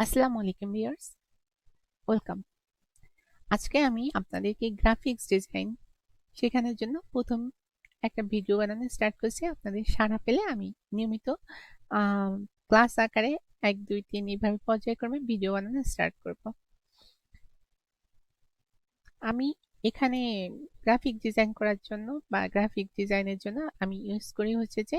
আসসালামু আলাইকুম viewers, welcome. আজকে আমি আপনাদেরকে গ্রাফিক্স ডিজাইন শেখানোর জন্য প্রথম একটা ভিডিও বানানো স্টার্ট করছি। আপনাদের সাড়া পেলে আমি নিয়মিত ক্লাস আকারে 1, 2, 3 এইভাবে পর্যায়ক্রমে ভিডিও বানানো স্টার্ট করব। আমি এখানে গ্রাফিক ডিজাইন করার জন্য বা গ্রাফিক ডিজাইনের জন্য আমি ইউজ করি হচ্ছে যে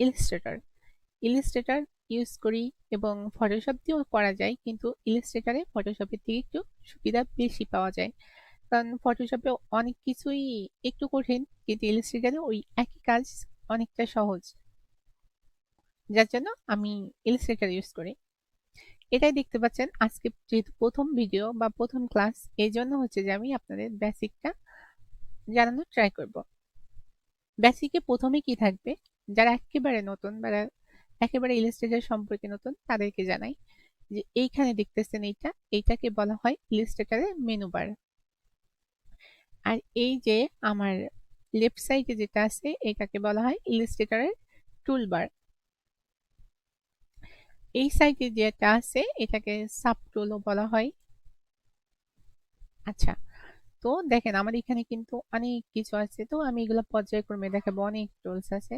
ইলাস্ট্রেটর। ইলাস্ট্রেটর ইউজ করি এবং ফটোশপ দিয়েও করা যায়, কিন্তু ইলাস্ট্রেটরে ফটোশপের থেকে একটু সুবিধা বেশি পাওয়া যায়। কারণ ফটোশপে অনেক কিছুই একটু কঠিন, কিন্তু ইলাস্ট্রেটরে ওই একই কাজ অনেকটা সহজ, যার জন্য আমি ইলাস্ট্রেটর ইউজ করি। এটাই দেখতে পাচ্ছেন আজকে যেহেতু প্রথম ভিডিও বা প্রথম ক্লাস, এই জন্য হচ্ছে যে আমি আপনাদের বেসিকটা জানানোর ট্রাই করব। বেসিকে প্রথমে কি থাকবে, যারা একেবারে নতুন বা একেবারে ইলাস্ট্রেটর সম্পর্কে নতুন তাদেরকে জানাই যে এইখানে দেখতেছেন এইটাকে বলা হয় ইলাস্ট্রেটরের মেনু বার। আর এই যে আমার লেফট সাইডে যেটা আছে এটাকে বলা হয় ইলাস্ট্রেটরের টুলবার। এই সাইডে যেটা আছে এটাকে সাব টুলও বলা হয়। আচ্ছা, তো দেখেন আমার এখানে কিন্তু অনেক কিছু আছে, তো আমি এগুলো পর্যায়ক্রমে দেখাবো। অনেক টুলস আছে।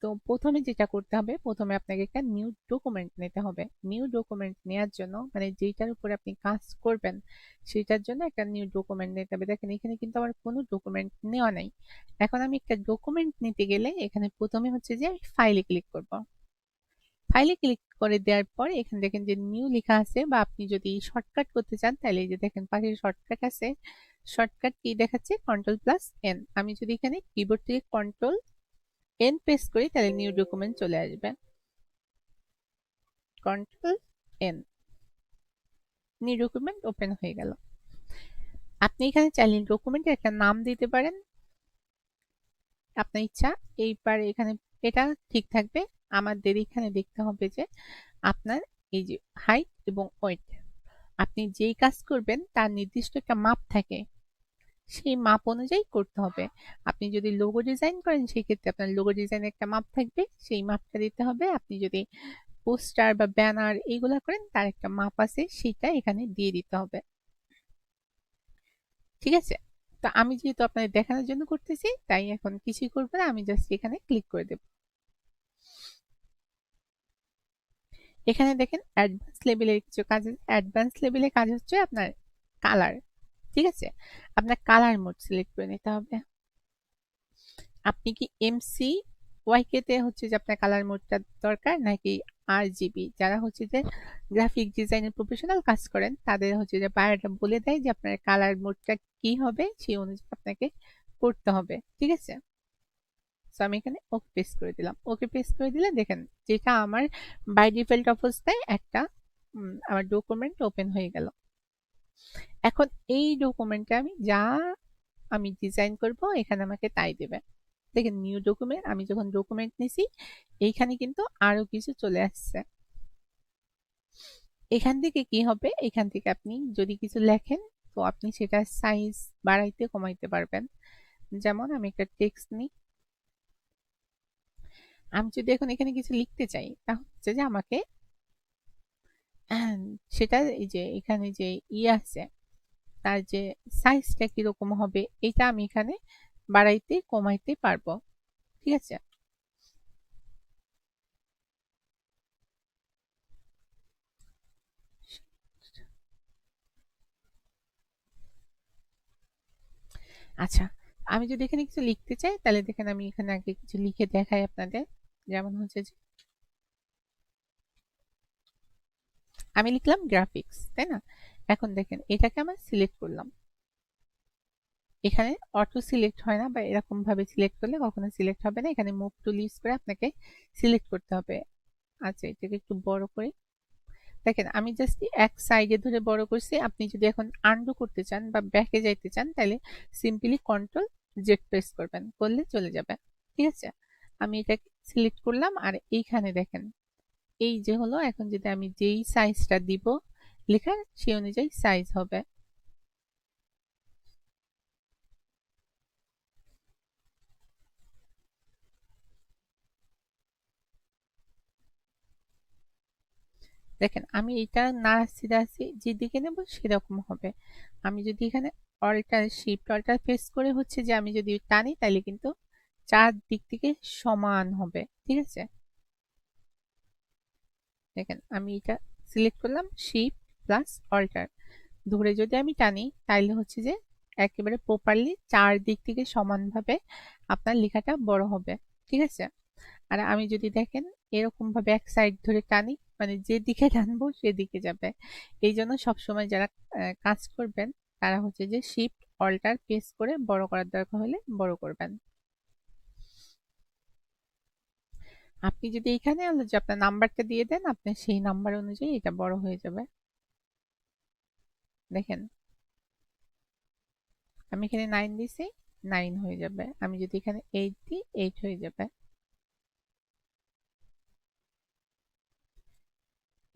তো প্রথমে যেটা করতে হবে, প্রথমে আপনাকে একটা নিউ ডকুমেন্ট নিতে হবে। নিউ ডকুমেন্ট নেওয়ার জন্য মানে যেটার উপরে আপনি কাজ করবেন সেটার জন্য একটা নিউ ডকুমেন্ট নিতে হবে। দেখেন এখানে কিন্তু আমার কোনো ডকুমেন্ট নেওয়া নাই। এখন আমি একটা ডকুমেন্ট নিতে গেলে এখানে প্রথমে হচ্ছে যে ফাইলে ক্লিক করব। ফাইলে ক্লিক করে দেওয়ার পর এখানে দেখেন যে নিউ লেখা আছে, বা আপনি যদি শর্টকাট করতে চান তাহলে এই যে দেখেন পাশে শর্টকাট আছে। শর্টকাট কি দেখাচ্ছে? কন্ট্রোল+N। আমি যদি এখানে কিবোর্ড থেকে কন্ট্রোল N প্রেস করি তাহলে নিউ ডকুমেন্ট চলে আসবে। Control N, new document open হয়ে গেল। আপনি এখানে চাইলে ডকুমেন্টে একটা নাম দিতে পারেন, আপনার ইচ্ছা। এইবার এখানে এটা ঠিক থাকবে। আমাদের এখানে দেখতে হবে যে আপনার এই যে হাইট এবং ওয়েট, আপনি যেই কাজ করবেন তার নির্দিষ্ট একটা মাপ থাকে, সেই মাপ অনুযায়ী করতে হবে। আপনি যদি লোগো ডিজাইন করেন সেই ক্ষেত্রে আপনার লোগো ডিজাইনের একটা মাপ থাকবে, সেই মাপটা দিতে হবে। আপনি যদি পোস্টার বা ব্যানার এইগুলা করেন তার একটা মাপ আছে, সেটা এখানে দিয়ে দিতে হবে। ঠিক আছে? তো আমি যেহেতু আপনাদের দেখানোর জন্য করতেছি তাই এখন কিছুই করবো না, আমি জাস্ট এখানে ক্লিক করে দেব। এখানে দেখেন অ্যাডভান্স লেভেলের কিছু কাজ আছে। অ্যাডভান্স লেভেলের কাজ হচ্ছে আপনার কালার। ঠিক আছে, আপনার কালার মোড সিলেক্ট করে নিতে হবে। আপনি কি এমসি ওয়াইকে তে হচ্ছে যে আপনার কালার মোডটা দরকার, নাকি RGB? যারা হচ্ছে যে গ্রাফিক ডিজাইনের প্রফেশনাল কাজ করেন তাদের হচ্ছে যে বায়োটা বলে দেয় যে আপনার কালার মোডটা কি হবে, সেই অনুযায়ী আপনাকে করতে হবে। ঠিক আছে, সো আমি এখানে ওকে পেস্ট করে দিলাম। ওকে পেস্ট করে দিলে দেখেন যেটা আমার বাই ডিফল্ট অবস্থায় একটা আমার ডকুমেন্ট ওপেন হয়ে গেল। এখন এই ডকুমেন্টে আমি যা আমি ডিজাইন করব এখানে আমাকে তাই দেবে। দেখেন নিউ ডকুমেন্ট, আমি যখন ডকুমেন্ট নিছি এইখানে কিন্তু আরো কিছু চলে আসছে। এখান থেকে কি হবে, এখান থেকে আপনি যদি কিছু লেখেন তো আপনি সেটা সাইজ বাড়াইতে কমাইতে পারবেন। যেমন আমি একটা টেক্সট নিই, আমি যদি এখন এখানে কিছু লিখতে চাই তাহলে হচ্ছে যে আমাকে সেটা এই যে এখানে যে আছে তার যে সাইজটা কিরকম হবে এটা আমি এখানে বাড়াইতে কমাইতে পারবো। ঠিক আছে, আচ্ছা, আমি যদি এখানে কিছু লিখতে চাই তাহলে দেখেন আমি এখানে আগে কিছু লিখে দেখাই আপনাদের। যেমন হচ্ছে যে আমি লিখলাম গ্রাফিক্স, তাই না? এখন দেখেন এটাকে আমরা সিলেক্ট করলাম। এখানে অটো সিলেক্ট হয় না, বা এরকম ভাবে সিলেক্ট করলে কখনো সিলেক্ট হবে না। এখানে মুভ টুল ইউজ করে আপনাকে সিলেক্ট করতে হবে। আচ্ছা, এটাকে একটু বড় করি। দেখেন আমি জাস্ট এক সাইডে ধরে বড় করছি। আপনি যদি এখন আনডু করতে চান বা ব্যাকে যাইতে চান তাহলে সিম্পলি কন্ট্রোল Z প্রেস করবেন, করলে চলে যাবে। ঠিক আছে, আমি এটাকে সিলেক্ট করলাম। আর এইখানে দেখেন এই যে হলো, এখন যদি আমি যেই সাইজটা দিব লেখার সেই অনুযায়ী সাইজ হবে। দেখেন আমি এটা নাড়াচ্ছি যেদিকে নেব সেরকম হবে। আমি যদি এখানে অল্টার শিফট অল্টার প্রেস করে হচ্ছে যে আমি যদি টানি তাহলে কিন্তু চারদিক থেকে সমান হবে, ঠিক আছে? দেখেন আমি এটা সিলেক্ট করলাম, শিফট প্লাস অল্টার ধরে যদি আমি টানি তাহলে হচ্ছে যে একেবারে প্রপারলি চারদিক থেকে সমানভাবে আপনার লেখাটা বড় হবে, ঠিক আছে? আর আমি যদি দেখেন এরকম ভাবে এক সাইড ধরে টানি, মানে যেদিকে টানবো সেদিকে যাবে। এই জন্য সবসময় যারা কাজ করবেন তারা হচ্ছে যে শিফট অল্টার প্রেস করে বড় করার দরকার হলে বড় করবেন। আপনি যদি এখানে হলো যে আপনার নাম্বারটা দিয়ে দেন, আপনার সেই নাম্বার অনুযায়ী এটা বড় হয়ে যাবে। দেখেন আমি এখানে 9 দিছি, 9 হয়ে যাবে। আমি যদি এখানে 8 দিই, 8 হয়ে যাবে।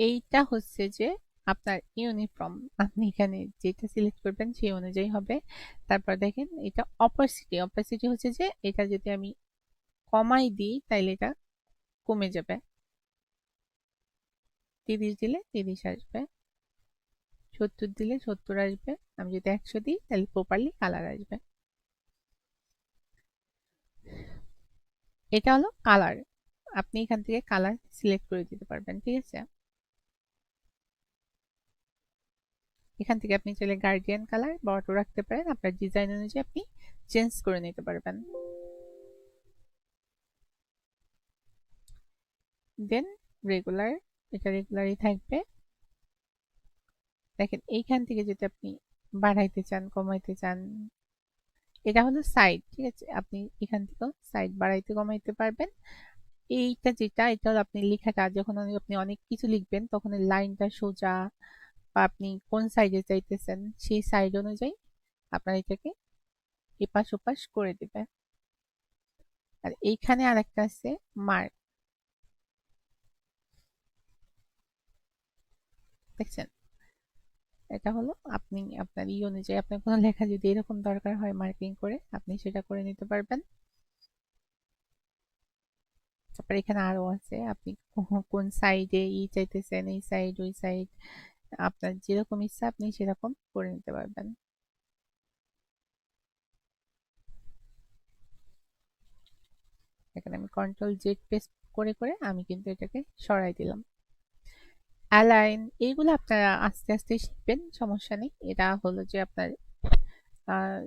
এইটা হচ্ছে যে আপনার ইউনিফর্ম, আপনি এখানে যেটা সিলেক্ট করবেন সেই অনুযায়ী হবে। তারপর দেখেন এটা অপাসিটি, অপাসিটি হচ্ছে যে এটা যদি আমি কমাই দিই তাইলে এটা কমে যাবে। 30 দিলে 30 আসবে, 70 দিলে 70 আসবে। আমি যদি 100 দিই তাহলে প্রপারলি কালার আসবে। এটা হলো কালার, আপনি এখান থেকে কালার সিলেক্ট করে দিতে পারবেন, ঠিক আছে? এখান থেকে আপনি চাইলে গার্ডিয়ান কালার বা অটো রাখতে পারেন, আপনার ডিজাইন অনুযায়ী আপনি চেঞ্জ করে নিতে পারবেন। দেন রেগুলার, এটা রেগুলারই থাকবে। দেখেন এইখান থেকে যদি আপনি বাড়াইতে চান কমাইতে চান, এটা হলো সাইড, ঠিক আছে? আপনি এখান থেকেও সাইড বাড়াইতে কমাইতে পারবেন। এইটা যেটা, এটা হলো আপনি লেখাটা যখন আপনি অনেক কিছু লিখবেন তখন এই লাইনটা সোজা বা আপনি কোন সাইডে চাইতেছেন সেই সাইড অনুযায়ী আপনার এটাকে এপাশ ওপাশ করে দিবে। আর এইখানে আরেকটা আছে মার্ক, দেখছেন? এটা হলো আপনি আপনার অনুযায়ী আপনার কোনো লেখা যদি এরকম দরকার হয় মার্কিং করে আপনি সেটা করে নিতে পারবেন। তারপর এখানে আরো আছে, আপনি কোন সাইডে চাইতেছেন, এই সাইড ওই সাইড, আপনার যেরকম ইচ্ছা আপনি সেরকম করে নিতে পারবেন। এখানে আমি কন্ট্রোল জেড প্রেস করে করে আমি কিন্তু এটাকে সরাই দিলাম। অ্যালাইন, এইগুলো আপনারা আস্তে আস্তে শিখবেন, সমস্যা নেই। এটা হলো যে আপনার আহ,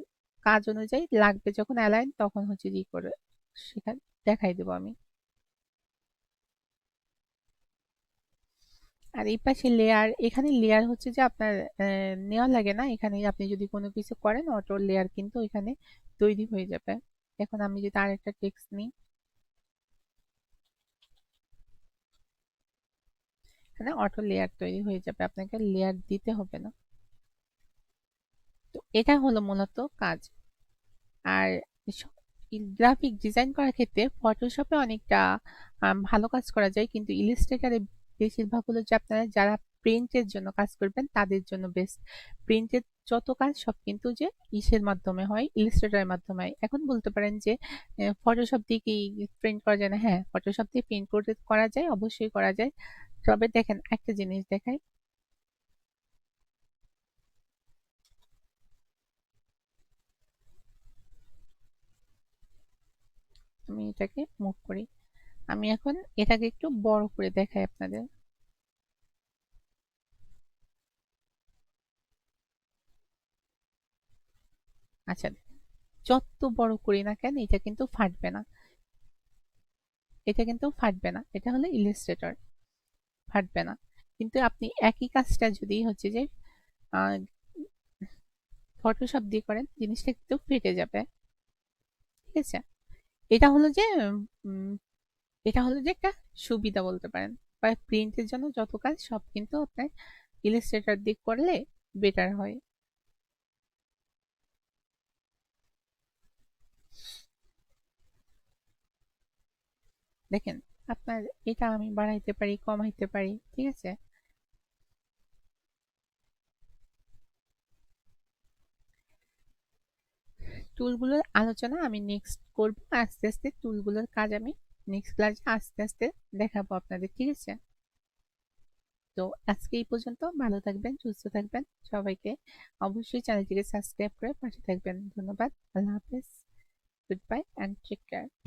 কাজ অনুযায়ী লাগবে যখন অ্যালাইন তখন হচ্ছে ই করে সেখানে দেখাই দেবো আমি। আর এই পাশে লেয়ার, এখানে লেয়ার হচ্ছে যে আপনার নেওয়া লাগে না, এখানে আপনি যদি কোনো কিছু করেন অটো লেয়ার কিন্তু এখানে তৈরি হয়ে যাবে। এখন আমি যদি আরেকটা টেক্সট নিই, এখানে অটো লেয়ার তৈরি হয়ে যাবে, আপনাকে লেয়ার দিতে হবে না। তো এটা হলো মূলত কাজ। আর গ্রাফিক ডিজাইন করার ক্ষেত্রে ফটোশপে অনেকটা ভালো কাজ করা যায়, কিন্তু ইলাস্ট্রেটরে বেশিরভাগ হলো যে আপনারা যারা প্রিন্টের জন্য কাজ করবেন তাদের জন্য বেস্ট। প্রিন্টের যত কাজ সব কিন্তু যে ইসের মাধ্যমে হয়, ইলাস্ট্রেটরের মাধ্যমে হয়। এখন বলতে পারেন যে ফটোশপ দিয়ে কি প্রিন্ট করা যায় না? হ্যাঁ, ফটোশপ দিয়ে প্রিন্ট করতে করা যায়, অবশ্যই করা যায়। তবে দেখেন একটা জিনিস দেখাই, আমি এটাকে মুভ করি। আমি এখন এটাকে একটু বড় করে দেখাই আপনাদের। আচ্ছা, যত বড় করি না কেন এটা কিন্তু ফাটবে না, এটা কিন্তু ফাটবে না, এটা হলো ইলাস্ট্রেটর, ফাটবে না। কিন্তু আপনি একই কাজটা যদি হচ্ছে যে ফটোশপ দিয়ে করেন জিনিসটা কিন্তু ফেটে যাবে, ঠিক আছে? এটা হলো যে উম, এটা হলো যে একটা সুবিধা বলতে পারেন। বা প্রিন্টের জন্য যত কাজ সব কিন্তু আপনার ইলাস্ট্রেটর দিয়ে করলে বেটার হয়। দেখেন আপনার এটা আমি বাড়াইতে পারি কমাইতে পারি, ঠিক আছে? টুলগুলোর আলোচনা আমি নেক্সট করব, আস্তে আস্তে টুলগুলোর কাজ আমি নেক্সট ক্লাসে আস্তে আস্তে দেখাবো আপনাদের, ঠিক আছে? তো আজকে এই পর্যন্ত। ভালো থাকবেন, সুস্থ থাকবেন। সবাইকে অবশ্যই চ্যানেলটিকে সাবস্ক্রাইব করে পাশে থাকবেন। ধন্যবাদ। আল্লাহ হাফেজ। Good bye and take care.